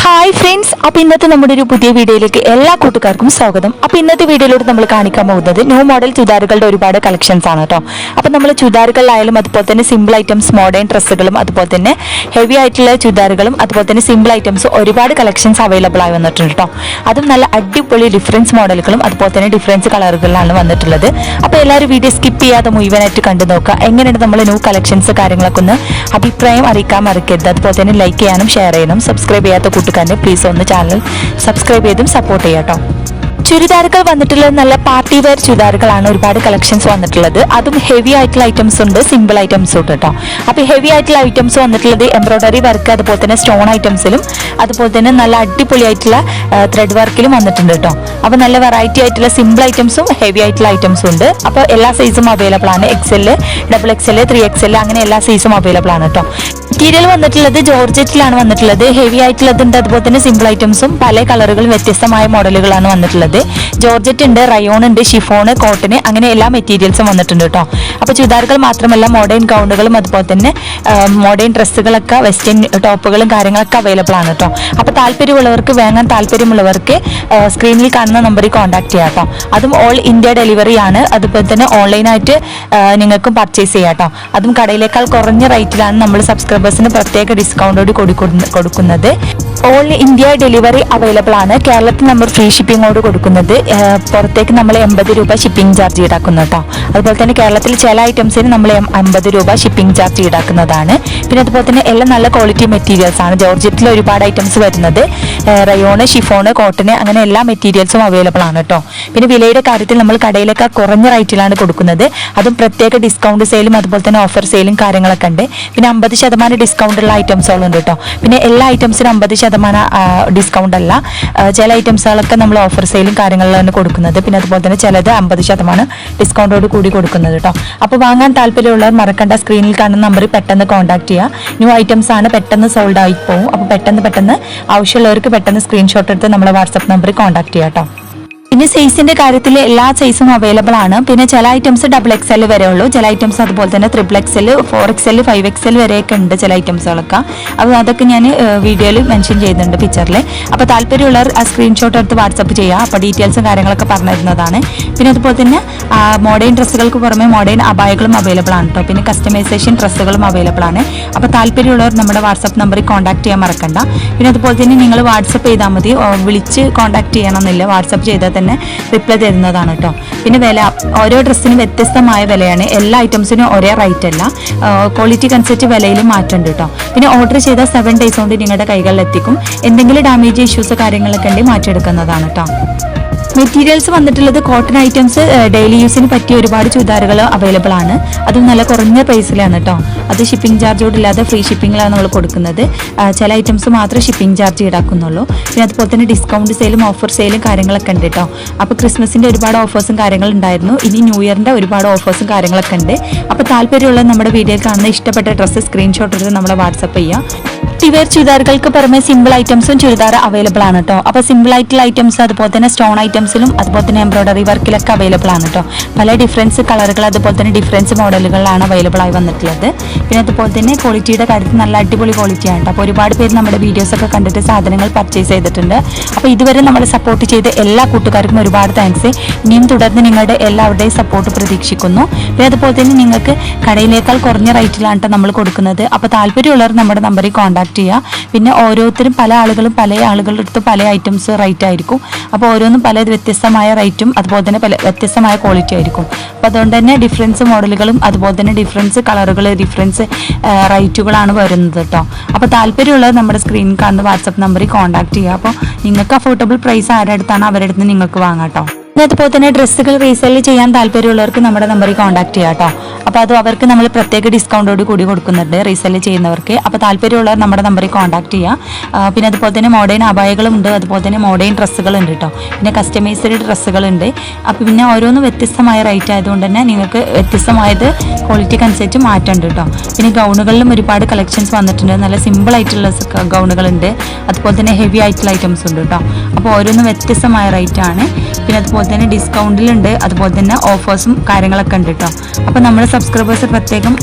Hi friends, അപ്പോൾ ഇന്നത്തെ നമ്മുടെ ഒരു പുതിയ വീഡിയോയിലേക്ക് എല്ലാ കൂട്ടുകാർക്കും സ്വാഗതം. അപ്പോൾ ഇന്നത്തെ വീഡിയോയിലൂടെ നമ്മൾ കാണിക്കാൻ പോകുന്നത് ന്യൂ മോഡൽ ചുരിദാറുകളുടെ ഒരുപാട് കളക്ഷൻസ് ആണ് കേട്ടോ. അപ്പോൾ നമ്മൾ ചുരിദാറുകളിലായാലും അതുപോലെ തന്നെ സിമ്പിൾ ഐറ്റംസ്, മോഡേൺ ഡ്രസ്സുകളും അതുപോലെ തന്നെ ഹെവി ആയിട്ടുള്ള ചുരിദാറുകളും അതുപോലെ തന്നെ സിമ്പിൾ ഐറ്റംസ് ഒരുപാട് കളക്ഷൻസ് അവൈലബിൾ ആയി വന്നിട്ടുണ്ട് കേട്ടോ. അതും നല്ല അടിപൊളി ഡിഫറൻസ് മോഡലുകളും അതുപോലെ തന്നെ ഡിഫറൻസ് കളറുകളിലാണ് വന്നിട്ടുള്ളത്. അപ്പോൾ എല്ലാവരും വീഡിയോ സ്കിപ്പ് ചെയ്യാതെ മുഴുവനായിട്ട് കണ്ടു നോക്കുക. എങ്ങനെയാണ് നമ്മൾ ന്യൂ കളക്ഷൻസ് കാര്യങ്ങളൊക്കെ ഒന്ന് അഭിപ്രായം അറിയിക്കാൻ മറക്കരുത്. അതുപോലെ തന്നെ ലൈക്ക് ചെയ്യാനും ഷെയർ ചെയ്യാനും സബ്സ്ക്രൈബ് ചെയ്യാത്ത കൂട്ടുകാരനെ പ്ലീസ് ഒന്ന് ചാനൽ സബ്സ്ക്രൈബ് ചെയ്തും സപ്പോർട്ട് ചെയ്യാം കേട്ടോ. ചുരിദാറുകൾ വന്നിട്ടുള്ളത് നല്ല പാർട്ടി വെയർ ചുരിദാറുകളാണ് ഒരുപാട് കളക്ഷൻസ് വന്നിട്ടുള്ളത്. അതും ഹെവി ആയിട്ടുള്ള ഐറ്റംസ് ഉണ്ട്, സിമ്പിൾ ഐറ്റംസ് ഉണ്ട് കേട്ടോ. അപ്പോൾ ഹെവി ആയിട്ടുള്ള ഐറ്റംസ് വന്നിട്ടുള്ളത് എംബ്രോയിഡറി വർക്ക് അതുപോലെ തന്നെ സ്റ്റോൺ ഐറ്റംസിലും അതുപോലെ തന്നെ നല്ല അടിപൊളി ആയിട്ടുള്ള ത്രെഡ് വർക്കിലും വന്നിട്ടുണ്ട് കേട്ടോ. അപ്പോൾ നല്ല വെറൈറ്റി ആയിട്ടുള്ള സിമ്പിൾ ഐറ്റംസും ഹെവി ആയിട്ടുള്ള ഐറ്റംസും ഉണ്ട്. അപ്പോൾ എല്ലാ സൈസും അവൈലബിൾ ആണ്. XL, XXL, 3XL അങ്ങനെ എല്ലാ സൈസും അവൈലബിൾ ആണ് കേട്ടോ. മെറ്റീരിയൽ വന്നിട്ടുള്ളത് ജോർജറ്റിലാണ് വന്നിട്ടുള്ളത്. ഹെവി ആയിട്ടുള്ളതുണ്ട്, അതുപോലെ തന്നെ സിമ്പിൾ ഐറ്റംസും പല കളറുകളും വ്യത്യസ്തമായ മോഡലുകളാണ് വന്നിട്ടുള്ളത്. ജോർജറ്റ് ഉണ്ട്, റയോൺ ഉണ്ട്, ഷിഫോൺ, കോട്ടൺ അങ്ങനെ എല്ലാ മെറ്റീരിയൽസും വന്നിട്ടുണ്ട് കേട്ടോ. അപ്പോൾ ചുരിദാറുകൾ മാത്രമല്ല മോഡേൺ ഗൗണുകളും അതുപോലെ തന്നെ മോഡേൺ ഡ്രസ്സുകളൊക്കെ വെസ്റ്റേൺ ടോപ്പുകളും കാര്യങ്ങളൊക്കെ അവൈലബിൾ ആണ് കേട്ടോ. അപ്പോൾ താല്പര്യമുള്ളവർക്ക്, വാങ്ങാൻ താല്പര്യമുള്ളവർക്ക് സ്ക്രീനിൽ കാണുന്ന നമ്പറിൽ കോൺടാക്ട് ചെയ്യാം കേട്ടോ. അതും ഓൾ ഇന്ത്യ ഡെലിവറി ആണ്. അതുപോലെ തന്നെ ഓൺലൈനായിട്ട് നിങ്ങൾക്കും പർച്ചേസ് ചെയ്യാം കേട്ടോ. അതും കടയിലേക്കാൾ കുറഞ്ഞ റേറ്റിലാണ് നമ്മൾ സബ്സ്ക്രൈബേഴ്സിന് പ്രത്യേക ഡിസ്കൗണ്ടോട് കൊടുക്കുന്നത്. ഓൾ ഇന്ത്യ ഡെലിവറി അവൈലബിൾ ആണ്. കേരളത്തിൽ നമ്മൾ ഫ്രീ ഷിപ്പിങ്ങോട് കൊടുക്കുന്നത്. പുറത്തേക്ക് നമ്മൾ 80 രൂപ ഷിപ്പിംഗ് ചാർജ് ഈടാക്കുന്നു കേട്ടോ. അതുപോലെ തന്നെ കേരളത്തിൽ ചില ഐറ്റംസിന് നമ്മൾ 50 രൂപ ഷിപ്പിംഗ് ചാർജ് ഈടാക്കുന്നതാണ്. പിന്നെ അതുപോലെ തന്നെ എല്ലാം നല്ല ക്വാളിറ്റി മെറ്റീരിയൽസ് ആണ്. ജോർജറ്റിൽ ഒരുപാട് ഐറ്റംസ് വരുന്നത്. റയോണ്, ഷിഫോണ്, കോട്ടൺ അങ്ങനെ എല്ലാ മെറ്റീരിയൽസും അവൈലബിൾ ആണ് കേട്ടോ. പിന്നെ വിലയുടെ കാര്യത്തിൽ നമ്മൾ കടയിലേക്ക് കുറഞ്ഞ റേറ്റിലാണ് കൊടുക്കുന്നത്. അതും പ്രത്യേക ഡിസ്കൗണ്ട് സെയിലും അതുപോലെ തന്നെ ഓഫർ സെയിലും കാര്യങ്ങളൊക്കെ ഉണ്ട്. പിന്നെ 50% ഡിസ്കൗണ്ട് ഉള്ള ഐറ്റംസുകളും ഉണ്ട് കേട്ടോ. പിന്നെ എല്ലാ ഐറ്റംസിനും 50% ഡിസ്കൗണ്ട് അല്ല. ചില ഐറ്റംസുകളൊക്കെ നമ്മൾ ഓഫർ സെയിലും കാര്യങ്ങളിലാണ് കൊടുക്കുന്നത്. പിന്നെ അതുപോലെ തന്നെ ചിലത് 50% ഡിസ്കൗണ്ടോട് കൂടി കൊടുക്കുന്നത് കേട്ടോ. അപ്പോൾ വാങ്ങാൻ താല്പര്യമുള്ളവർ മറക്കണ്ട, സ്ക്രീനിൽ കാണുന്ന നമ്പറിൽ പെട്ടെന്ന് കോൺടാക്ട് ചെയ്യുക. ന്യൂ ഐറ്റംസ് ആണ്, പെട്ടെന്ന് സോൾഡ് ആയി പോകും. അപ്പോൾ പെട്ടെന്ന് ആവശ്യമുള്ളവർക്ക് പെട്ടെന്ന് സ്ക്രീൻഷോട്ട് എടുത്ത് നമ്മളെ വാട്സപ്പ് നമ്പറിൽ കോൺടാക്ട് ചെയ്യാം കേട്ടോ. പിന്നെ സൈസിന്റെ കാര്യത്തിൽ എല്ലാ സൈസും അവൈലബിൾ ആണ്. പിന്നെ ചില ഐറ്റംസ് XXL വരെ ഉള്ളൂ, ചില ഐറ്റംസ് അതുപോലെ തന്നെ XXL, 4XL, 5XL വരെയൊക്കെ ഉണ്ട് ചില ഐറ്റംസുകളൊക്കെ. അപ്പോൾ അതൊക്കെ ഞാൻ വീഡിയോയിൽ മെൻഷൻ ചെയ്യുന്നുണ്ട്, പിക്ചറിൽ. അപ്പോൾ താല്പര്യമുള്ളവർ ആ സ്ക്രീൻഷോട്ട് എടുത്ത് വാട്സപ്പ് ചെയ്യുക. അപ്പോൾ ഡീറ്റെയിൽസും കാര്യങ്ങളൊക്കെ പറഞ്ഞു തരുന്നതാണ്. പിന്നെ അതുപോലെ തന്നെ മോഡേൺ ഡ്രസ്സുകൾക്ക് പുറമെ മോഡേൺ അബായകളും അവൈലബിൾ ആണ് കേട്ടോ. പിന്നെ കസ്റ്റമൈസേഷൻ ഡ്രസ്സുകളും അവൈലബിൾ ആണ്. അപ്പോൾ താല്പര്യമുള്ളവർ നമ്മുടെ വാട്സപ്പ് നമ്പറിൽ കോൺടാക്ട് ചെയ്യാൻ മറക്കണ്ട. പിന്നെ അതുപോലെ തന്നെ നിങ്ങൾ വാട്സപ്പ് ചെയ്താൽ മതി, വിളിച്ച് കോൺടാക്ട് ചെയ്യണമെന്നില്ല. വാട്സപ്പ് ചെയ്താൽ തന്നെ റിപ്ലൈ തരുന്നതാണ് കേട്ടോ. പിന്നെ വില ഓരോ ഡ്രസ്സിനും വ്യത്യസ്തമായ വിലയാണ്. എല്ലാ ഐറ്റംസിനും ഒരേ റേറ്റ് അല്ല, ക്വാളിറ്റിക്ക് അനുസരിച്ച് വിലയിലും മാറ്റമുണ്ട് കേട്ടോ. പിന്നെ ഓർഡർ ചെയ്താൽ 7 days കൊണ്ട് നിങ്ങളുടെ കൈകളിൽ എത്തിക്കും. എന്തെങ്കിലും ഡാമേജ് ഇഷ്യൂസ് കാര്യങ്ങളൊക്കെ ഉണ്ടെങ്കിൽ മാറ്റിയെടുക്കുന്നതാണ് കേട്ടോ. മെറ്റീരിയൽസ് വന്നിട്ടുള്ളത് കോട്ടൺ ഐറ്റംസ്, ഡെയിലി യൂസിന് പറ്റിയ ഒരുപാട് ചുരിദാറുകൾ അവൈലബിൾ ആണ്. അതും നല്ല കുറഞ്ഞ പ്രൈസിലാണ് കേട്ടോ. അത് ഷിപ്പിംഗ് ചാർജോട് ഇല്ലാതെ ഫ്രീ ഷിപ്പിങ്ങിലാണ് നമ്മൾ കൊടുക്കുന്നത്. ചില ഐറ്റംസ് മാത്രമേ ഷിപ്പിംഗ് ചാർജ് ഈടാക്കുന്നുള്ളൂ. പിന്നെ അതുപോലെ തന്നെ ഡിസ്കൗണ്ട് സെയിലും ഓഫർ സെയിലും കാര്യങ്ങളൊക്കെ ഉണ്ട് കേട്ടോ. അപ്പോൾ ക്രിസ്മസിൻ്റെ ഒരുപാട് ഓഫേഴ്സും കാര്യങ്ങളും ഉണ്ടായിരുന്നു. ഇനി ന്യൂ ഇയറിൻ്റെ ഒരുപാട് ഓഫേഴ്സും കാര്യങ്ങളൊക്കെ ഉണ്ട്. അപ്പോൾ താല്പര്യമുള്ള നമ്മുടെ വീഡിയോയിൽ കാണുന്ന ഇഷ്ടപ്പെട്ട ഡ്രസ്സ് സ്ക്രീൻഷോട്ട് എടുത്ത് നമ്മളെ വാട്സപ്പ് ചെയ്യുക. വെയർ ചുരിദാറുകൾക്ക് പുറമെ സിമ്പിൾ ഐറ്റംസും ചുരിദാർ അവൈലബിൾ ആണ് കേട്ടോ. അപ്പോൾ സിമ്പിൾ ആയിട്ടുള്ള ഐറ്റംസ് അതുപോലെ തന്നെ സ്റ്റോൺ ഐറ്റംസിലും അതുപോലെ തന്നെ എംബ്രോയിഡറി വർക്കിലൊക്കെ അവൈലബിൾ ആണ് കേട്ടോ. പല ഡിഫറൻസ് കളറുകൾ അതുപോലെ തന്നെ ഡിഫറൻസ് മോഡലുകളിലാണ് അവൈലബിൾ ആയി വന്നിട്ടുള്ളത്. പിന്നെ അതുപോലെ തന്നെ ക്വാളിറ്റിയുടെ കാര്യത്തിൽ നല്ല അടിപൊളി ക്വാളിറ്റിയാണ് കേട്ടോ. അപ്പോൾ ഒരുപാട് പേര് നമ്മുടെ വീഡിയോസൊക്കെ കണ്ടിട്ട് സാധനങ്ങൾ പർച്ചേസ് ചെയ്തിട്ടുണ്ട്. അപ്പോൾ ഇതുവരെ നമ്മൾ സപ്പോർട്ട് ചെയ്ത എല്ലാ കൂട്ടുകാർക്കും ഒരുപാട് താങ്ക്സ്. ഇനിയും തുടർന്ന് നിങ്ങളുടെ എല്ലാവരുടെയും സപ്പോർട്ട് പ്രതീക്ഷിക്കുന്നു. പിന്നെ അതുപോലെ തന്നെ നിങ്ങൾക്ക് കടയിലേക്കാൾ കുറഞ്ഞ റേറ്റിലാണ് കേട്ടോ നമ്മൾ കൊടുക്കുന്നത്. അപ്പോൾ താല്പര്യമുള്ളവർ നമ്മുടെ നമ്പറിൽ കോൺടാക്ട് ചെയ്യുക. പിന്നെ ഓരോരുത്തരും പല ആളുകളുടെ അടുത്ത് പല ഐറ്റംസ് റേറ്റ് ആയിരിക്കും. അപ്പോൾ ഓരോന്നും പല വ്യത്യസ്തമായ റേറ്റും അതുപോലെ തന്നെ പല വ്യത്യസ്തമായ ക്വാളിറ്റി ആയിരിക്കും. അപ്പോൾ അതുകൊണ്ട് തന്നെ ഡിഫറൻസ് മോഡലുകളും അതുപോലെ തന്നെ ഡിഫറൻസ് കളറുകൾ, ഡിഫറൻസ് റേറ്റുകളാണ് വരുന്നത് കേട്ടോ. അപ്പോൾ താല്പര്യമുള്ളത് നമ്മുടെ സ്ക്രീനിൽ കാണുന്ന വാട്സപ്പ് നമ്പറിൽ കോൺടാക്ട് ചെയ്യുക. അപ്പോൾ നിങ്ങൾക്ക് അഫോർഡബിൾ പ്രൈസ് ആരുടെ അടുത്താണ് അവരുടെ അടുത്ത് നിങ്ങൾക്ക് വാങ്ങാം കേട്ടോ. അതുപോലെ തന്നെ ഡ്രസ്സുകൾ റീസെൽ ചെയ്യാൻ താല്പര്യമുള്ളവർക്ക് നമ്മുടെ നമ്പറിൽ കോൺടാക്ട് ചെയ്യാം കേട്ടോ. അപ്പോൾ അത് അവർക്ക് നമ്മൾ പ്രത്യേക ഡിസ്കൗണ്ടോട് കൂടി കൊടുക്കുന്നുണ്ട് റീസെൽ ചെയ്യുന്നവർക്ക്. അപ്പോൾ താല്പര്യമുള്ളവർ നമ്മുടെ നമ്പറിൽ കോൺടാക്ട് ചെയ്യുക. പിന്നെ അതുപോലെ തന്നെ മോഡേൺ അബായകളും ഉണ്ട്, അതുപോലെ തന്നെ മോഡേൺ ഡ്രസ്സുകളുണ്ട് കേട്ടോ. പിന്നെ കസ്റ്റമൈസ്ഡ് ഡ്രസ്സുകളുണ്ട്. അപ്പോൾ പിന്നെ ഓരോന്നും വ്യത്യസ്തമായ റേറ്റ് ആയതുകൊണ്ട് തന്നെ നിങ്ങൾക്ക് വ്യത്യസ്തമായത് ക്വാളിറ്റിക്ക് അനുസരിച്ച് മാറ്റമുണ്ട് കേട്ടോ. പിന്നെ ഗൗണുകളിലും ഒരുപാട് കളക്ഷൻസ് വന്നിട്ടുണ്ട്. നല്ല സിമ്പിൾ ആയിട്ടുള്ള ഗൗണുകളുണ്ട്, അതുപോലെ തന്നെ ഹെവി ആയിട്ടുള്ള ഐറ്റംസ് ഉണ്ട് കേട്ടോ. അപ്പോൾ ഓരോന്നും വ്യത്യസ്തമായ റേറ്റ് ആണ്. പിന്നെ അതുപോലെ അതുപോലെ തന്നെ ഡിസ്കൗണ്ടിലുണ്ട്, അതുപോലെ തന്നെ ഓഫേഴ്സും കാര്യങ്ങളൊക്കെ ഉണ്ട് കേട്ടോ. അപ്പോൾ നമ്മുടെ സബ്സ്ക്രൈബേഴ്സ് പ്രത്യേകം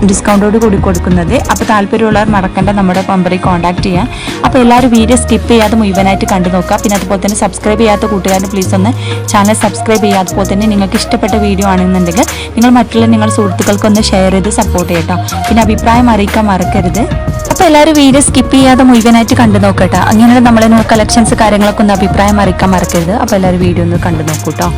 ഡിസ്കൗണ്ടോട് കൂടി കൊടുക്കുന്നത്. അപ്പോൾ താല്പര്യമുള്ളവർ മറക്കണ്ട നമ്മുടെ നമ്പറിൽ കോൺടാക്ട് ചെയ്യാം. അപ്പോൾ എല്ലാവരും വീഡിയോ സ്കിപ്പ് ചെയ്യാതെ മുഴുവനായിട്ട് കണ്ടു നോക്കുക. പിന്നെ അതുപോലെ തന്നെ സബ്സ്ക്രൈബ് ചെയ്യാത്ത കൂട്ടുകാരന് പ്ലീസ് ഒന്ന് ചാനൽ സബ്സ്ക്രൈബ് ചെയ്യുക. അതുപോലെ തന്നെ നിങ്ങൾക്ക് ഇഷ്ടപ്പെട്ട വീഡിയോ ആണെന്നുണ്ടെങ്കിൽ നിങ്ങൾ മറ്റുള്ള നിങ്ങളുടെ സുഹൃത്തുക്കൾക്കൊന്ന് ഷെയർ ചെയ്ത് സപ്പോർട്ട് ചെയ്യട്ടോ. പിന്നെ അഭിപ്രായം അറിയിക്കാൻ മറക്കരുത്. അപ്പോൾ എല്ലാവരും വീഡിയോ സ്കിപ്പ് ചെയ്യാതെ മുഴുവനായിട്ട് കണ്ടു നോക്കട്ടോ. അങ്ങനെ നമ്മളെ ന്യൂ കളക്ഷൻസ് കാര്യങ്ങളൊക്കെ ഒന്ന് അഭിപ്രായം അറിയിക്കാൻ മറക്കരുത്. അപ്പോൾ എല്ലാവരും വീഡിയോ ഒന്ന് കണ്ടു നോക്കൂട്ടോ.